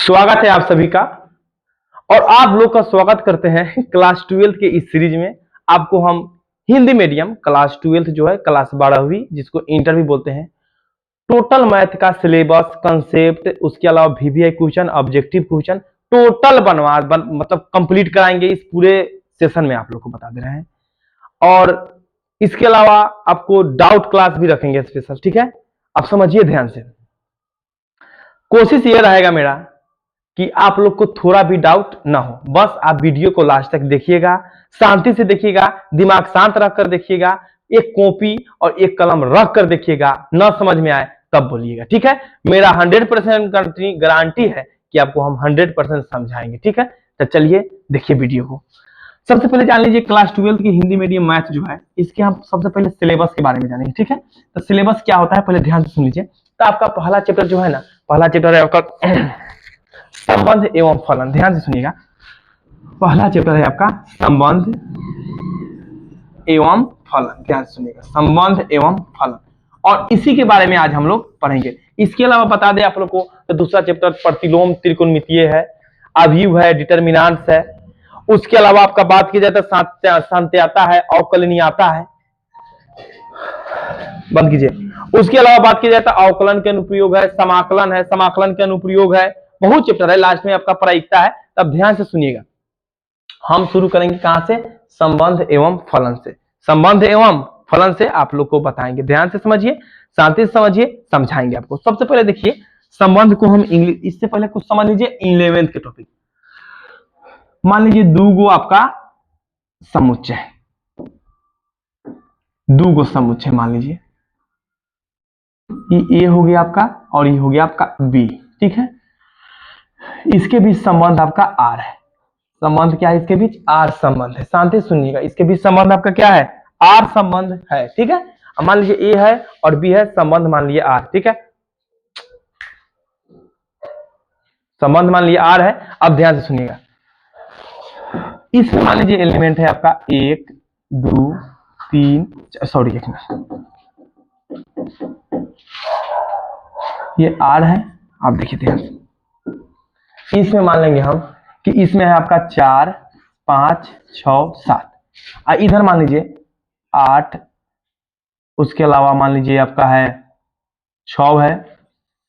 स्वागत है आप सभी का। और आप लोग का स्वागत करते हैं क्लास 12 के इस सीरीज में। आपको हम हिंदी मीडियम क्लास 12 जो है क्लास 12वीं जिसको इंटर भी बोलते हैं, टोटल मैथ का सिलेबस, कंसेप्ट, उसके अलावा VVI question, objective question total मतलब कंप्लीट कराएंगे। इस पूरे सेशन में आप लोग को बता दे रहे हैं। और इसके अलावा आपको डाउट क्लास भी रखेंगे स्पेशल, ठीक है। आप समझिए ध्यान से। कोशिश ये रहेगा मेरा कि आप लोग को थोड़ा भी डाउट ना हो, बस आप वीडियो को लास्ट तक देखिएगा, शांति से देखिएगा, दिमाग शांत रख कर देखिएगा, एक कॉपी और एक कलम रख कर देखिएगा। ना समझ में आए तब बोलिएगा, ठीक है। मेरा 100% गारंटी है कि आपको हम 100% समझाएंगे, ठीक है। तो चलिए देखिए वीडियो को। सबसे पहले जान लीजिए क्लास 12 की हिंदी मीडियम मैथ जो है, इसके हम सबसे पहले सिलेबस के बारे में जानेंगे, ठीक है। तो सिलेबस क्या होता है पहले ध्यान से सुन लीजिए। तो आपका पहला चैप्टर जो है ना, पहला चैप्टर है आपका संबंध एवं फलन। ध्यान से सुनिएगा, पहला चैप्टर है आपका संबंध एवं फलन। ध्यान से सुनिएगा, संबंध एवं फलन। और इसी के बारे में आज हम लोग पढ़ेंगे। इसके अलावा बता दें आप लोग को, तो दूसरा चैप्टर प्रतिलोम त्रिकोणमितीय है, अवयव है, डिटर्मिनेंट्स है। उसके अलावा आपका बात की जाए तो सांत्याता है, अवकलनीयता है। बंद कीजिए। उसके अलावा बात की जाए तो अवकलन के अनुप्रयोग है, समाकलन है, समाकलन के अनुप्रयोग है। बहुत चैप्टर है, लास्ट में आपका प्रायिकता है। तब ध्यान से सुनिएगा। हम शुरू करेंगे कहां से? संबंध एवं फलन से। संबंध एवं फलन से आप लोग को बताएंगे। ध्यान से समझिए, शांति से समझिए, समझाएंगे आपको। सबसे पहले देखिए संबंध को हम इंग्लिश, इससे पहले कुछ समझ लीजिए 11th के टॉपिक। मान लीजिए दूगो आपका समुच्चय, दूगो समुच्चय मान लीजिए, ये ए हो गया आपका और ये हो गया आपका बी, ठीक है। इसके बीच संबंध आपका आर है। संबंध क्या है इसके बीच? आर संबंध है। शांति सुनिएगा, इसके बीच संबंध आपका क्या है? आर संबंध है, ठीक है। अब मान लीजिए ए है और बी है, संबंध मान लीजिए आर, ठीक है। संबंध मान लीजिए आर है। अब ध्यान से सुनिएगा, इसमें मान लीजिए एलिमेंट है आपका 1 2 3, सॉरी एक मिनट, ये आर है। आप देखिए ध्यान से, इसमें मान लेंगे हम कि इसमें है आपका 4 5 6 7, इधर मान लीजिए 8, उसके अलावा मान लीजिए आपका है 6 है,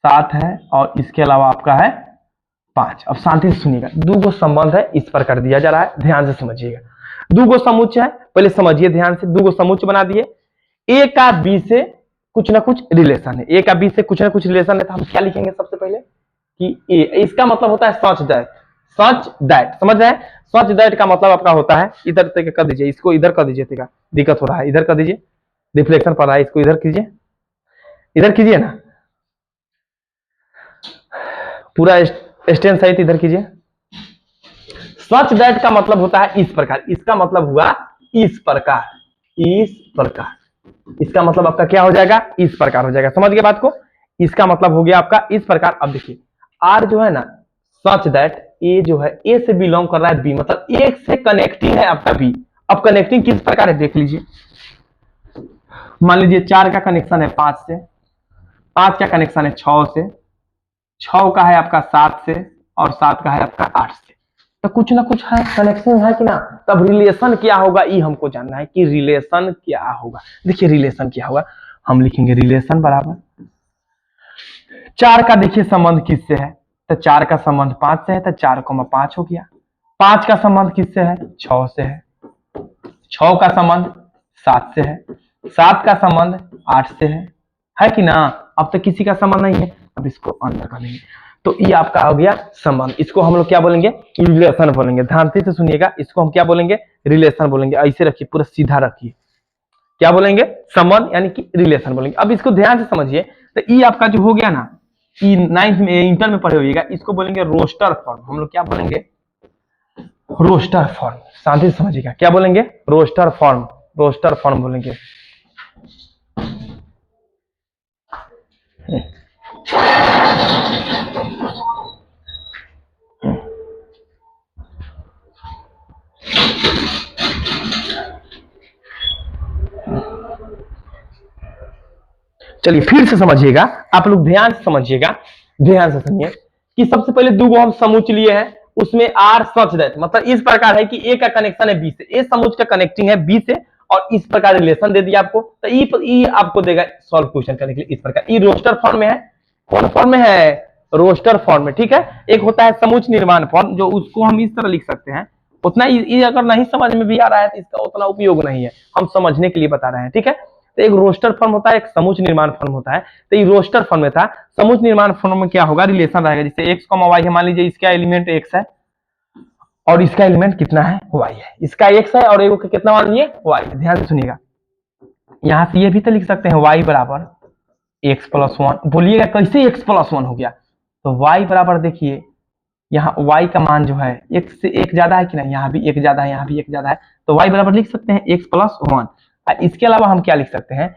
7 है और इसके अलावा आपका है 5। अब शांति से सुनिएगा, दूगो संबंध है, इस प्रकार दिया जा रहा है। ध्यान से समझिएगा, दूगो समुच्चय है, पहले समझिए ध्यान से। दूगो समुच्चय बना दिए, ए का बी से कुछ ना कुछ रिलेशन है, ए का बी से कुछ ना कुछ रिलेशन है। तो हम क्या लिखेंगे सबसे पहले कि ए, इसका मतलब होता है सच दैट। सच दैट, समझ रहे हैं? सच दैट का मतलब आपका होता है, इधर तक कर दीजिए, इसको इधर कर दीजिए, दिक्कत हो रहा है, इधर कर दीजिए, रिफ्लेक्शन पड़ रहा है, इसको इधर कीजिए, इधर कीजिए ना, पूरा स्टैंड सहित इधर कीजिए। सच दैट का मतलब होता है इस प्रकार, इसका मतलब हुआ इस प्रकार, इस प्रकार। इसका मतलब आपका क्या हो जाएगा? इस प्रकार हो जाएगा। समझ गए बात को? इसका मतलब हो गया आपका इस प्रकार। अब देखिए आर जो है ना, सच दैट ए जो है, ए से बिलोंग कर रहा है बी, मतलब एक से कनेक्टिंग है आपका बी। अब कनेक्टिंग किस प्रकार है देख लीजिए। मान लीजिए 4 का कनेक्शन है 5 से, 5 का कनेक्शन है 6 से, 6 का है आपका 7 से और 7 का है आपका 8 से। तो कुछ ना कुछ है, कनेक्शन है कि ना। तब रिलेशन क्या होगा ये हमको जानना है कि रिलेशन क्या होगा। देखिए रिलेशन क्या होगा, हम लिखेंगे रिलेशन बराबर 4 का देखिए संबंध किससे है, तो 4 का संबंध 5 से है, तो 4,5 हो गया। 5 का संबंध किससे है? 6 से है। 6 का संबंध 7 से है, 7 का संबंध 8 से है कि ना। अब तो किसी का संबंध नहीं है, अब इसको अंदर कर लेंगे, तो ये आपका हो गया संबंध। इसको हम लोग क्या बोलेंगे? रिलेशन बोलेंगे। ध्यान से सुनिएगा, इसको हम क्या बोलेंगे? रिलेशन बोलेंगे। ऐसे रखिए, पूरा सीधा रखिए, क्या बोलेंगे? संबंध यानी कि रिलेशन बोलेंगे। अब इसको ध्यान से समझिए, तो ये आपका जो हो गया ना, ये 9th में इंटर में पढ़े होइएगा, इसको बोलेंगे रोस्टर फॉर्म। हम लोग क्या बोलेंगे? Roster form. शांति से समझिएगा, क्या बोलेंगे? रोस्टर फॉर्म, रोस्टर फॉर्म बोलेंगे। चलिए फिर से समझिएगा, आप लोग ध्यान से समझिएगा, ध्यान से सुनिए कि सबसे पहले दो हम समूच लिए हैं, उसमें आर सच दैट मतलब इस प्रकार है कि ए का कनेक्शन है बी से, ए समूच का कनेक्टिंग है बी से, और इस प्रकार रिलेशन दे दिया आपको, तो ई आपको देगा सॉल्व क्वेश्चन करने के लिए इस प्रकार। ई रोस्टर फॉर्म में है, कौन फॉर्म में है, रोस्टर फॉर्म में, ठीक है। एक होता है समुच निर्माण फॉर्म, जो उसको हम इस तरह लिख सकते हैं, उतना ये अगर नहीं समझ में भी आ रहा है तो इसका उतना उपयोग नहीं है, हम समझने के लिए बता रहे हैं, ठीक है। तो एक रोस्टर फॉर्म होता है, एक समुच निर्माण फॉर्म होता है। तो ये रोस्टर फॉर्म में था, समुच निर्माण फॉर्म में क्या होगा, रिलेशन रहेगा, जैसे एक्स कॉमा वाई है, मान लीजिए इसका एलिमेंट एक्स है और इसका एलिमेंट कितना है, वाई है, इसका एक्स है और एगो का कितना मान लीजिए वाई। ध्यान से सुनिएगा, यहां से ये भी तो लिख सकते हैं वाई बराबर एक्स प्लस वन। बोलिएगा कैसे एक्स प्लस वन हो गया, तो वाई बराबर देखिए यहाँ y का मान जो है एक से एक ज्यादा है कि नहीं, यहाँ भी एक ज्यादा है, यहाँ भी एक ज्यादा है, तो y बराबर लिख सकते हैं x प्लस वन। इसके अलावा हम क्या लिख सकते हैं,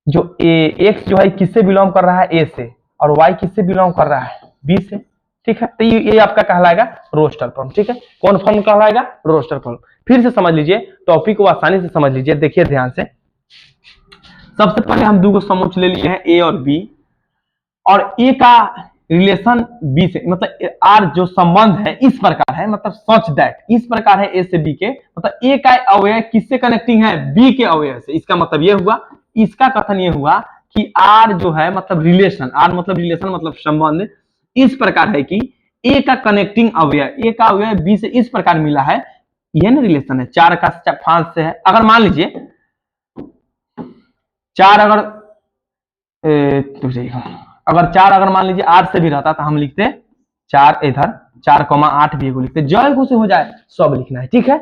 जो x जो है किससे बिलोंग कर रहा है, a से, और y किससे बिलोंग कर रहा है, b से, ठीक है। तो ये आपका कहलाएगा रोस्टर फॉर्म, ठीक है। कौन फॉर्म कहलाएगा, रोस्टर फॉर्म। फिर से समझ लीजिए, टॉपिक को आसानी से समझ लीजिए, देखिए ध्यान से। सबसे पहले हम दो समुच ले लिए हैं, a और b, और a का रिलेशन बी से, मतलब आर जो संबंध है इस प्रकार है, मतलब सच दैट इस प्रकार है ए से बी के, मतलब ए का अवयव किससे कनेक्टिंग है, बी के अवयव से। इसका मतलब ये हुआ, इसका कथन ये हुआ कि आर जो है मतलब रिलेशन, आर मतलब रिलेशन मतलब संबंध इस प्रकार है कि ए का कनेक्टिंग अवयव, ए का अवयव बी से इस प्रकार मिला है, यह ना रिलेशन है। 4 का 5 से है, अगर मान लीजिए 4 अगर मान लीजिए 8 से भी रहता तो हम लिखते 4 इधर 4,8 भी लिखते, जो से हो जाए सब लिखना है, ठीक है।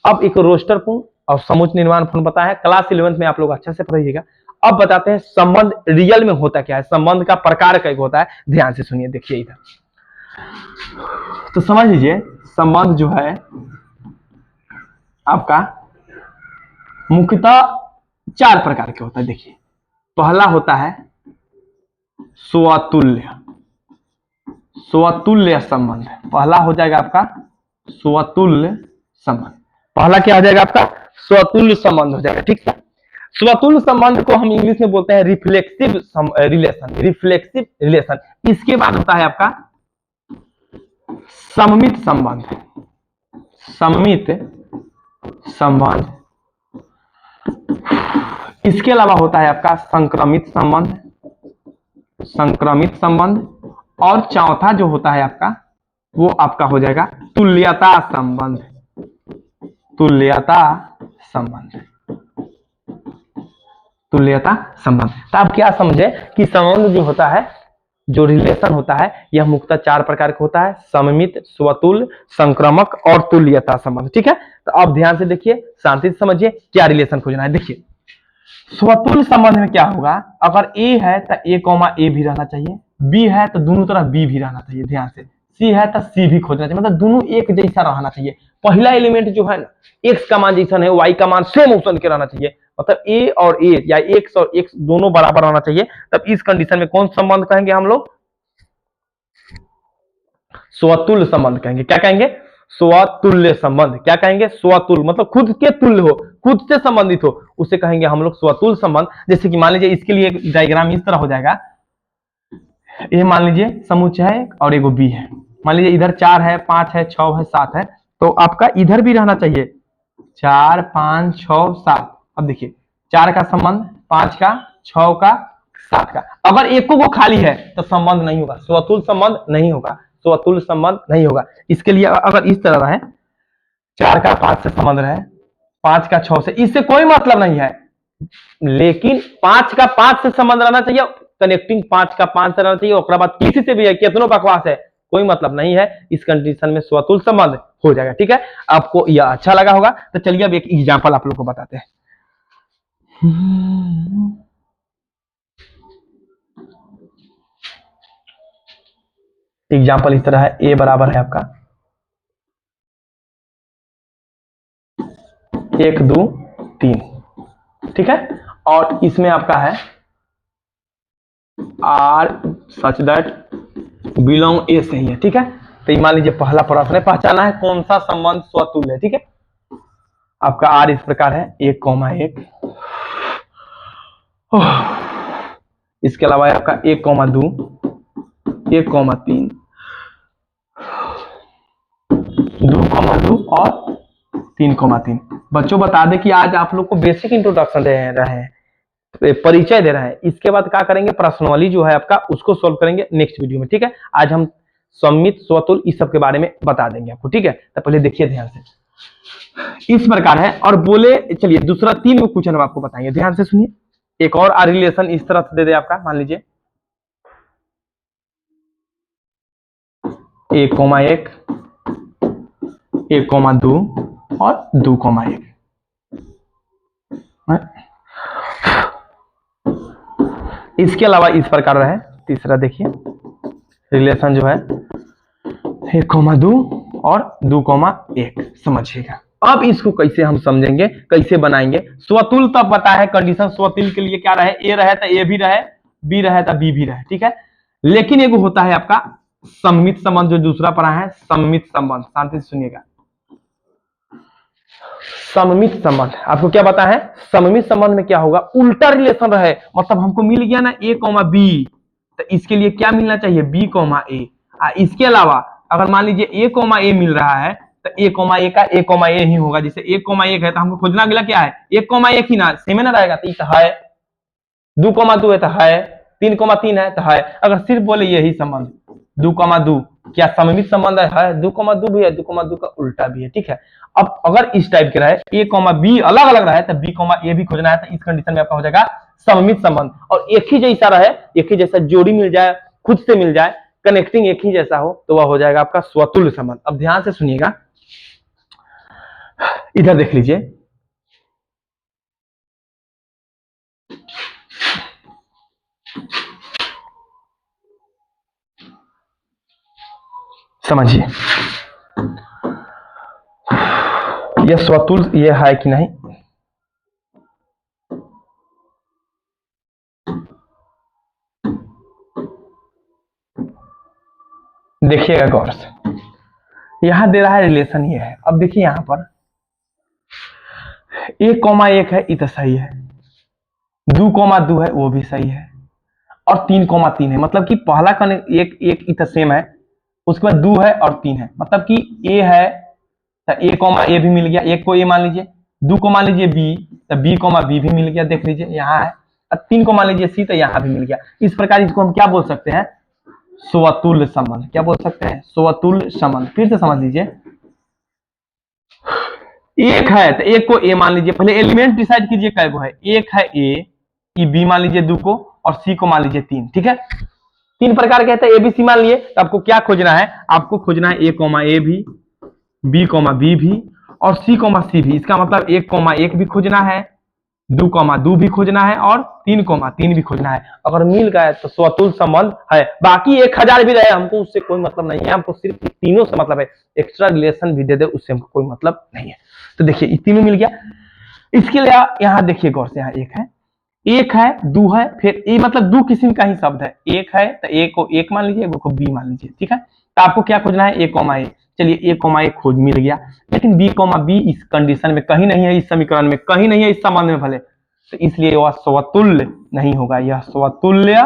अब एक रोस्टर फॉर्म और समुच निर्माण फॉर्म बताया है, क्लास 11th में आप लोग अच्छा से पढ़िएगा। अब बताते हैं संबंध रियल में होता क्या है, संबंध का प्रकार कई होता है, ध्यान से सुनिए, देखिए इधर तो समझ लीजिए। संबंध जो है आपका मुख्यतः 4 प्रकार के होता है। देखिए, पहला होता है स्वतुल्य, स्वतुल्य संबंध, पहला हो जाएगा आपका स्वतुल्य संबंध। पहला क्या हो जाएगा आपका, स्वतुल्य संबंध हो जाएगा, ठीक है। स्वतुल्य संबंध को हम इंग्लिश में बोलते हैं रिफ्लेक्सिव रिलेशन, रिफ्लेक्सिव रिलेशन। इसके बाद होता है आपका सममित संबंध, सममित संबंध। इसके अलावा होता है आपका संक्रमित संबंध, संक्रमित संबंध। और चौथा जो होता है आपका वो आपका हो जाएगा तुल्यता संबंध, तुल्यता संबंध, तुल्यता संबंध। तो आप क्या समझे कि संबंध जो होता है, जो रिलेशन होता है, यह मुख्यतः 4 प्रकार का होता है, सममित, स्वतुल्य, संक्रमक और तुल्यता संबंध, ठीक है। तो अब ध्यान से देखिए, शांति से समझिए क्या रिलेशन खोजना है। देखिए, स्वतुल्य संबंध में क्या होगा, अगर ए है तो ए कॉमा ए भी रहना चाहिए, बी है तो दोनों तरफ बी भी रहना चाहिए, ध्यान से, सी है तो सी भी खोजना चाहिए, मतलब दोनों एक जैसा रहना चाहिए। पहला एलिमेंट जो है ना, एक्स का मान जैसा है, वाई का मान सेम ऑप्शन के रहना चाहिए, मतलब ए और ए या एक्स और एक्स दोनों बराबर रहना चाहिए। तब इस कंडीशन में कौन संबंध कहेंगे हम लोग, स्वतुल्य संबंध कहेंगे। क्या कहेंगे, स्वतुल्य संबंध। क्या कहेंगे, स्वतुल्य, मतलब खुद के तुल्य हो, खुद से संबंधित हो, उसे कहेंगे हम लोग स्वतुल्य संबंध। जैसे कि मान लीजिए इसके लिए एक डायग्राम इस तरह हो जाएगा, ये मान लीजिए समुच्चय है और एगो बी है, मान लीजिए इधर 4 है, 5 है, 6 है, 7 है, तो आपका इधर भी रहना चाहिए 4, 5, 6, 7। अब देखिए 4 का संबंध 5 का, 6 का, 7 का, अगर एको को खाली है तो संबंध नहीं होगा, स्वतुल्य संबंध नहीं होगा, स्वतुल्य संबंध नहीं होगा। इसके लिए अगर इस तरह रहे, 4 का 5 से संबंध रहे, 5 का 6 से, इससे कोई मतलब नहीं है, लेकिन 5 का 5 से संबंध रहना चाहिए, कनेक्टिंग 5 का 5 से रहना चाहिए, और बाद किसी से भी है, कितनों बकवास है, कोई मतलब नहीं है, इस कंडीशन में स्वतुल्य संबंध हो जाएगा, ठीक है। आपको यह अच्छा लगा होगा, तो चलिए अब एक एग्जांपल आप लोग को बताते हैं। एग्जाम्पल इस तरह है, ए बराबर है आपका 1, 2, 3, ठीक है, और इसमें आपका है आर सच दैट बिलोंग ए से ही है, ठीक है। तो मान लीजिए पहला प्रश्न है, पहचाना है कौन सा संबंध स्वतुल्य है, ठीक है। आपका आर इस प्रकार है 1,1, इसके अलावा आपका 1,2, 1,3, 2,2 और 3,3। बच्चों बता दें कि आज आप लोग को बेसिक इंट्रोडक्शन दे रहे हैं, परिचय दे रहे हैं। इसके बाद क्या करेंगे, प्रश्नावली जो है आपका उसको सोल्व करेंगे नेक्स्ट वीडियो में, ठीक है। आज हम सममित, स्वतुल इस सब के बारे में बता देंगे आपको, ठीक है। तो पहले देखिए ध्यान से, इस प्रकार है और बोले, चलिए दूसरा 3 को क्वेश्चन हम आपको बताएंगे, ध्यान से सुनिए। एक और रिलेशन इस तरह से दे दे आपका, मान लीजिए 1,1, 1,2 और 2,1। इसके अलावा इस प्रकार है, तीसरा देखिए रिलेशन जो है 1,2 और 2,1, समझिएगा। अब इसको कैसे हम समझेंगे, कैसे बनाएंगे। स्वतुल तब पता है, कंडीशन स्वतुल के लिए क्या रहे, ए रहे तो ए भी रहे, बी रहे तो बी भी रहे, ठीक है। लेकिन एगो होता है आपका सममित संबंध, जो दूसरा पढ़ा है सममित संबंध, शांति से सुनिएगा। सममित संबंध आपको क्या पता है, सममित संबंध में क्या होगा, उल्टा रिलेशन रहे, मतलब हमको मिल गया ना ए कॉमा बी, तो इसके लिए क्या मिलना चाहिए, बी कॉमा ए। इसके अलावा अगर मान लीजिए ए कॉमा ए मिल रहा है तो ए कॉमा ए का ए कॉमा ए ही होगा। जैसे 1,1 है तो हमको खोजना अगला क्या है, 1,1 ही ना, सेम ना रहेगा, तो ये है। 2,2 है तो है, 3,3 है तो है। अगर सिर्फ बोले यही संबंध 2,2 क्या सममित संबंध है, 2,2 भी है, 2,2 का उल्टा भी है, ठीक है। अब अगर इस टाइप के रहे, ए कॉमा बी अलग अलग रहे तो बी कॉमा ए भी खोजना है, तो इस कंडीशन में आपका हो जाएगा सममित संबंध। और एक ही जैसा रहे, एक ही जैसा जोड़ी मिल जाए, खुद से मिल जाए, कनेक्टिंग एक ही जैसा हो, तो वह हो जाएगा आपका स्वतुल्य संबंध। अब ध्यान से सुनिएगा, इधर देख लीजिए, समझिए यह स्वतुल्य ये है कि नहीं। देखिएगा गौर से, यहां दे रहा है रिलेशन ये है। अब देखिए यहां पर 1,1 है, ये तो सही है, 2,2 है वो भी सही है, और 3,3 है, मतलब कि पहला एक एक इतना सेम है, उसके बाद 2 है और 3 है, मतलब कि ए है तो ए कॉमा ए भी मिल गया, एक को ए मान लीजिए, 2 को मान लीजिए बी तो बी कॉमा बी भी मिल गया, देख लीजिए यहाँ है, और 3 को मान लीजिए सी तो यहाँ भी मिल गया। इस प्रकार इसको हम क्या बोल सकते हैं, स्वतुल्य संबंध। क्या बोल सकते हैं, स्वतुल्य संबंध। फिर से समझ लीजिए, एक है तो एक को ए मान लीजिए, पहले एलिमेंट डिसाइड कीजिए कै गो है, एक है ए, बी मान लीजिए 2 को, और सी को मान लीजिए 3, ठीक है। 3 प्रकार के हैं, एबीसी मान लिए, तो आपको क्या खोजना है, आपको खोजना है ए कॉमा ए भी, बी कॉमा बी भी, और सी कॉमा सी भी। इसका मतलब 1,1 भी खोजना है, 2,2 भी खोजना है, और 3,3 भी खोजना है। अगर मिल गए तो स्वतुल्य संबंध है। बाकी 1,000 भी रहे, हमको उससे कोई मतलब नहीं है, हमको सिर्फ तीनों से मतलब है। एक्स्ट्रा रिलेशन भी दे दे उससे हमको कोई मतलब नहीं है। तो देखिए ये तीनों मिल गया। इसके लिए यहाँ देखिए गौर से, यहाँ एक है 2 है, फिर ये मतलब 2 किस्म का ही शब्द है। एक है तो ए को 1 मान लीजिए, को बी मान लीजिए, ठीक है। तो आपको क्या खोजना है, ए कॉमा ए। चलिए ए कॉमा ए खोज मिल गया, लेकिन बी कॉमा बी इस कंडीशन में कहीं नहीं है, इस समीकरण में कहीं नहीं है, इस संबंध में भले, तो इसलिए वह स्वतुल्य नहीं होगा। यह स्वतुल्य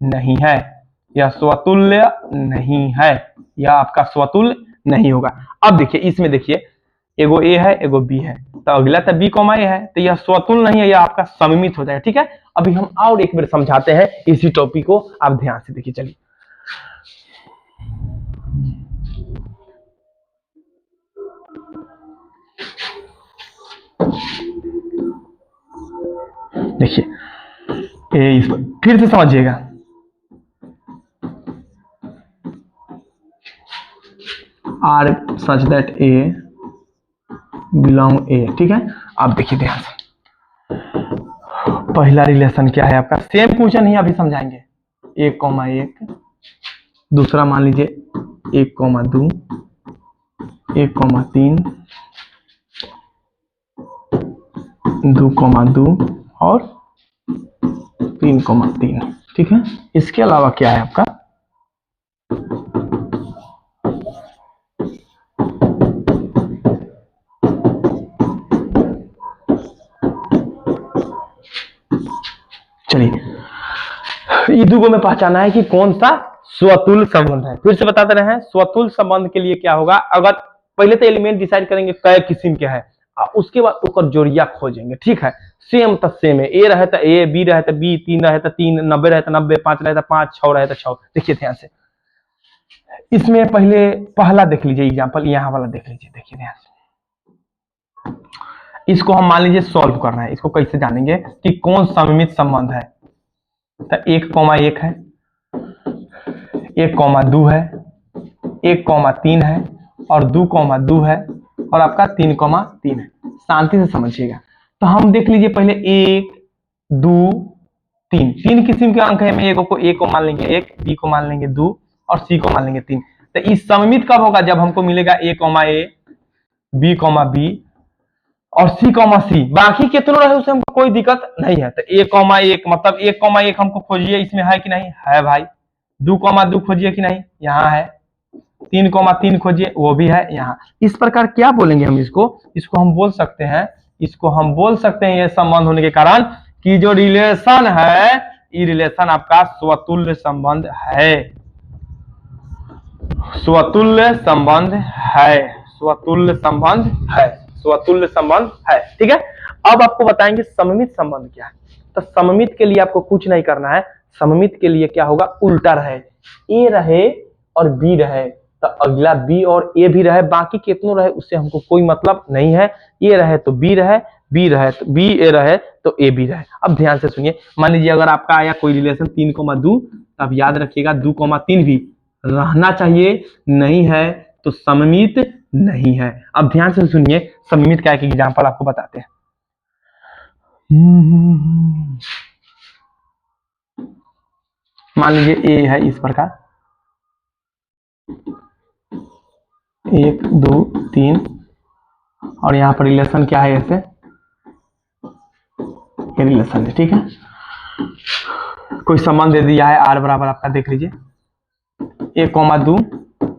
नहीं है, यह स्वतुल्य नहीं है, यह आपका स्वतुल्य नहीं होगा। अब देखिए इसमें देखिए, एगो ए है एगो बी है, तो अगला तो बी कॉमा ए है, तो यह स्वतुल्य नहीं है, यह आपका सममित हो जाएगा, ठीक है। अभी हम और एक बार समझाते हैं इसी टॉपिक को, आप ध्यान से देखिए। चलिए देखिए, फिर से समझिएगा, R such that a belong a, ठीक है। अब देखिए ध्यान से, पहला रिलेशन क्या है आपका, सेम क्वेश्चन ही अभी समझाएंगे। 1,1, दूसरा मान लीजिए 1,2, 1,3, 2,2 और 3,3, ठीक है। इसके अलावा क्या है आपका, चलिए ये दो में पहचाना है कि कौन सा स्वतुल्य संबंध है। फिर से बताते रहे, स्वतुल्य संबंध के लिए क्या होगा, अगर पहले तो एलिमेंट डिसाइड करेंगे कै किस्म के है, उसके बाद ओकर जोड़िया खोजेंगे, ठीक है। सेम तो सेम है, ए रहे तो ए, बी रहे तो बी, 3 रहे तो 3, 90 रहे तो 90, 5 रहे तो 5, 6 रहे तो 6। देखिए ध्यान से, इसमें पहले पहला देख लीजिए एग्जांपल, यहाँ वाला देख लीजिए, देखिए ध्यान से। इसको हम मान लीजिए सॉल्व कर रहे हैं, इसको कैसे जानेंगे कि कौन सममित संबंध है। तो 1,1 है, 1,2 है, 1,3 है और 2,2 है और आपका 3,3 है। शांति से समझिएगा। तो हम देख लीजिए पहले 1, 2, 3, 3 किस्म के अंक है। एक को ए को मान लेंगे 1, बी को मान लेंगे 2 और सी को मान लेंगे 3। तो इस सममित कब होगा, जब हमको मिलेगा a, b, b और c, बाकी कितनों रहे उससे हमको कोई दिक्कत नहीं है। तो 1,1 मतलब 1,1 हमको खोजिए, इसमें है कि नहीं है भाई। 2,2 खोजिए कि नहीं, यहाँ है। 3,3 खोजिए, वो भी है यहाँ। इस प्रकार क्या बोलेंगे हम इसको हम बोल सकते हैं, ये संबंध होने के कारण कि जो रिलेशन है, ये रिलेशन आपका स्वतुल्य संबंध है, स्वतुल्य संबंध है, ठीक है। अब आपको बताएंगे सममित संबंध क्या है। तो सममित के लिए आपको कुछ नहीं करना है, सममित के लिए क्या होगा, उल्टा रहे, ए रहे और बी रहे तो अगला बी और ए भी रहे, बाकी कितनों रहे उससे हमको कोई मतलब नहीं है। ए रहे तो बी रहे, बी रहे तो बी, ए रहे तो ए भी रहे। अब ध्यान से सुनिए, मान लीजिए अगर आपका आया कोई रिलेशन 3,2, तब याद रखिएगा 2,3 भी रहना चाहिए, नहीं है तो सममित नहीं है। अब ध्यान से सुनिए, सममित का एक एग्जांपल आपको बताते हैं। मान लीजिए ए है इस प्रकार, 1, 2, 3 और यहाँ पर रिलेशन क्या है, ऐसे ये रिलेशन है, ठीक है। कोई संबंध दे दिया है r बराबर आपका, देख लीजिए 1,2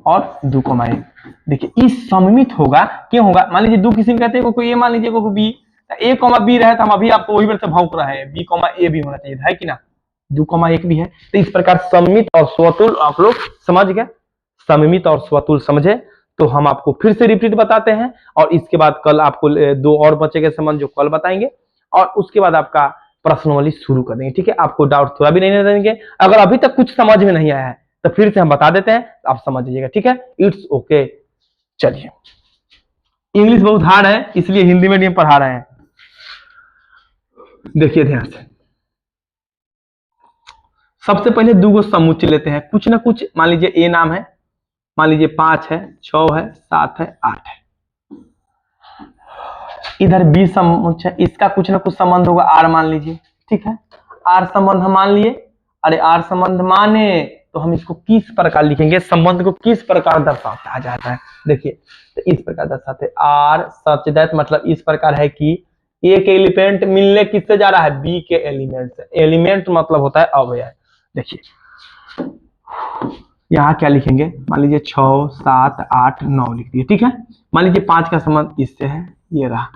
और 2,1। देखिए इस सममित होगा, क्यों होगा, मान लीजिए 2 किस्म कहते हैं, कोई ए मान लीजिए, कोई बी। a, b रहे तो हम अभी आपको वही से भौंक रहे हैं, b, a भी होना चाहिए, है कि ना। 2,1 भी है। तो इस प्रकार सममित और स्वतुल आप लोग समझ गए, सममित और स्वतुल समझे। तो हम आपको फिर से रिपीट बताते हैं और इसके बाद कल आपको 2 और बचे के संबंध जो कल बताएंगे और उसके बाद आपका प्रश्नवाली शुरू कर देंगे, ठीक है। आपको डाउट थोड़ा भी नहीं देंगे। अगर अभी तक कुछ समझ में नहीं आया है तो फिर से हम बता देते हैं, आप समझ लीजिएगा, ठीक है। It's okay. चलिए, इंग्लिश बहुत हार्ड है इसलिए हिंदी मीडियम पढ़ा रहे हैं। देखिए ध्यान से, सबसे पहले 2 समुच्चय लेते हैं, कुछ ना कुछ। मान लीजिए ए नाम है, मान लीजिए 5 है, 6 है, 7 है, 8 है। इधर बी समुच्चय, इसका कुछ ना कुछ संबंध होगा, आर मान लीजिए, ठीक है। आर संबंध हम मान लिए। अरे आर संबंध माने तो हम इसको किस प्रकार लिखेंगे, संबंध को किस प्रकार दर्शाता जाता है, देखिए। तो इस प्रकार दर्शाते, आर सच दैट, मतलब इस प्रकार है कि ए के एलिमेंट मिलने किससे जा रहा है, बी के एलिमेंट से। एलिमेंट मतलब होता है अवयव। देखिए यहाँ क्या लिखेंगे, मान लीजिए 6, 7, 8, 9 लिख दिए, ठीक है। मान लीजिए 5 का संबंध इससे है, ये रहा,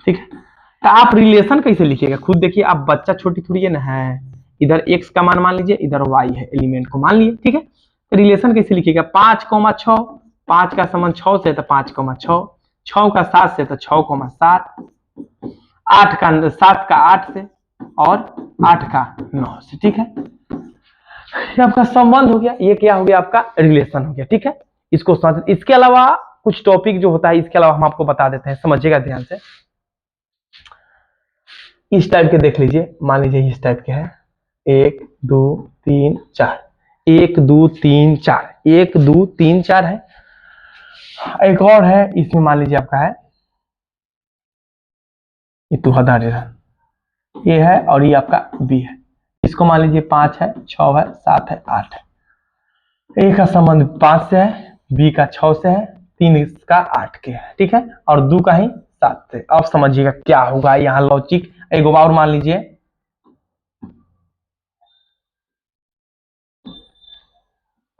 ठीक है। तो आप रिलेशन कैसे लिखिएगा खुद देखिए, आप बच्चा छोटी थोड़ी है ना है। इधर x का मान लीजिए, इधर y है, एलिमेंट को मान लिए, ठीक है। तो रिलेशन कैसे लिखिएगा, 5,6, 5 का संबंध 6 से तो 5,6, 6 का 7 से तो 6,7, 8 का 7 का 8 से और 8 का 9 से, ठीक है। ये आपका संबंध हो गया, ये क्या हो गया, आपका रिलेशन हो गया, ठीक है। इसको समझ, इसके अलावा कुछ टॉपिक जो होता है इसके अलावा हम आपको बता देते हैं, समझिएगा ध्यान से। इस टाइप के देख लीजिए, मान लीजिए इस टाइप के हैं, 1, 2, 3, 4, 1, 2, 3, 4, 1, 2, 3, 4 है। एक और है, इसमें मान लीजिए आपका है ये है और ये आपका बी है। इसको मान लीजिए 5 है, 6 है, 7 है, 8 है। ए का संबंध 5 से है, बी का 6 से है, 3 इसका 8 के है, ठीक है, और 2 का ही 7 से। अब समझिएगा क्या होगा यहाँ लॉजिक। एक और मान लीजिए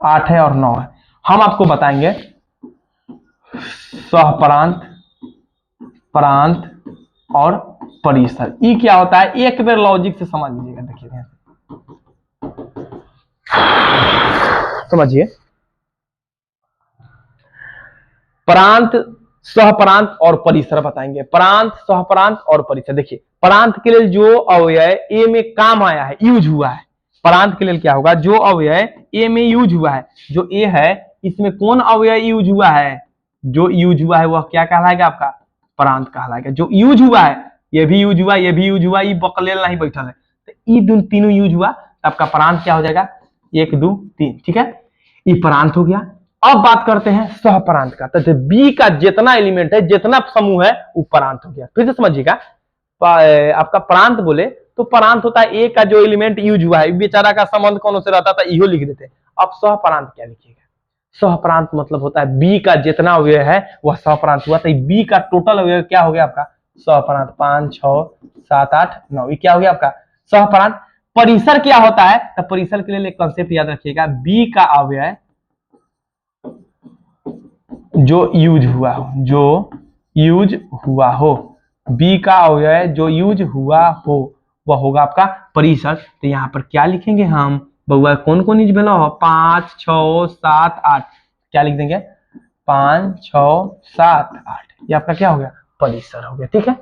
8 है और 9 है। हम आपको बताएंगे सहप्रांत, प्रांत और परिसर। ये क्या होता है, एक बार लॉजिक से समझ लीजिएगा, देखिए समझिए। प्रांत, सहप्रांत और परिसर बताएंगे। प्रांत, सहप्रांत और परिसर। देखिए प्रांत के लिए जो अव्यय ए में काम आया है, यूज हुआ है, प्रांत के लिए क्या होगा, जो अव्यय ए में यूज हुआ है, जो ए है इसमें कौन अव्यय यूज हुआ है, जो यूज हुआ है वह क्या कहलाएगा, आपका प्रांत कहलाएगा। जो यूज हुआ है, ये भी यूज हुआ, ये भी यूज हुआ, ये बकलेल नहीं बैठल है, तो ये तीनों यूज हुआ, आपका प्रांत क्या हो जाएगा, 1 2 3, ठीक है, ये प्रांत हो गया। अब बात करते हैं सहप्रांत का, तो बी का जितना एलिमेंट है, जितना समूह है, वो प्रांत हो गया। फिर से समझिएगा, आपका प्रांत बोले तो प्रांत होता है ए का जो एलिमेंट यूज हुआ है, बेचारा का संबंध कौन से रहता था, इहो लिख देते। अब सहप्रांत क्या लिखिएगा, सहप्रांत मतलब होता है बी का जितना अवयव है वह सहप्रांत हुआ, तो बी का टोटल अवयव क्या हो गया आपका सहप्रांत, 5 6 7 8 9, ये क्या हो गया आपका सहप्रांत। परिसर क्या होता है, तो परिसर के लिए एक कंसेप्ट याद रखिएगा, बी का अवयव जो यूज हुआ हो, जो यूज हुआ हो, बी का अवयव जो यूज हुआ हो वह होगा आपका परिसर। तो यहाँ पर क्या लिखेंगे हम बउआ, कौन कौन यूज मिला हो, 5 6 7 8, क्या लिख देंगे 5 6 7 8, ये आपका क्या हो गया परिसर हो गया, ठीक है।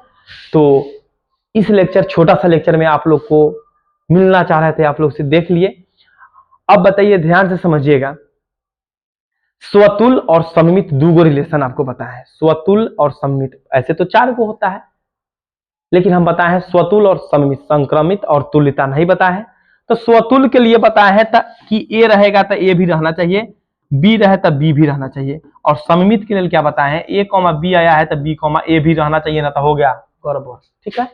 तो इस लेक्चर, छोटा सा लेक्चर में आप लोग को मिलना चाह रहे थे, आप लोग से देख लिए। अब बताइए, ध्यान से समझिएगा, स्वतुल और सममित दो रिलेशन आपको पता है, स्वतुल और सममित, ऐसे तो 4 को होता है, लेकिन हम बताए हैं स्वतुल और सममित, संक्रमित और तुल्यता नहीं बताए हैं। तो स्वतुल के लिए बताया है कि ए रहेगा तो ए भी रहना चाहिए, बी रहे तो बी भी रहना चाहिए, और सममित के लिए क्या बताया है, ए कॉमा बी आया है तो बी कॉमा ए भी रहना चाहिए, ना तो हो गया गड़बड़, ठीक है।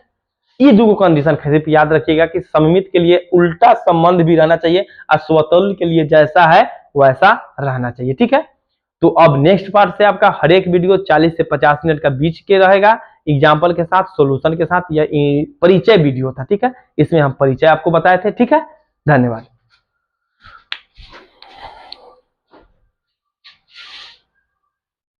ये दो कंडीशन सिर्फ याद रखिएगा कि सममित के लिए उल्टा संबंध भी रहना चाहिए और स्वतुल के लिए जैसा है वैसा रहना चाहिए, ठीक है। तो अब नेक्स्ट पार्ट से आपका हर एक वीडियो 40 से 50 मिनट का बीच के रहेगा, एग्जाम्पल के साथ, सॉल्यूशन के साथ, या परिचय वीडियो था, ठीक है। इसमें हम परिचय आपको बताए थे, ठीक है। धन्यवाद।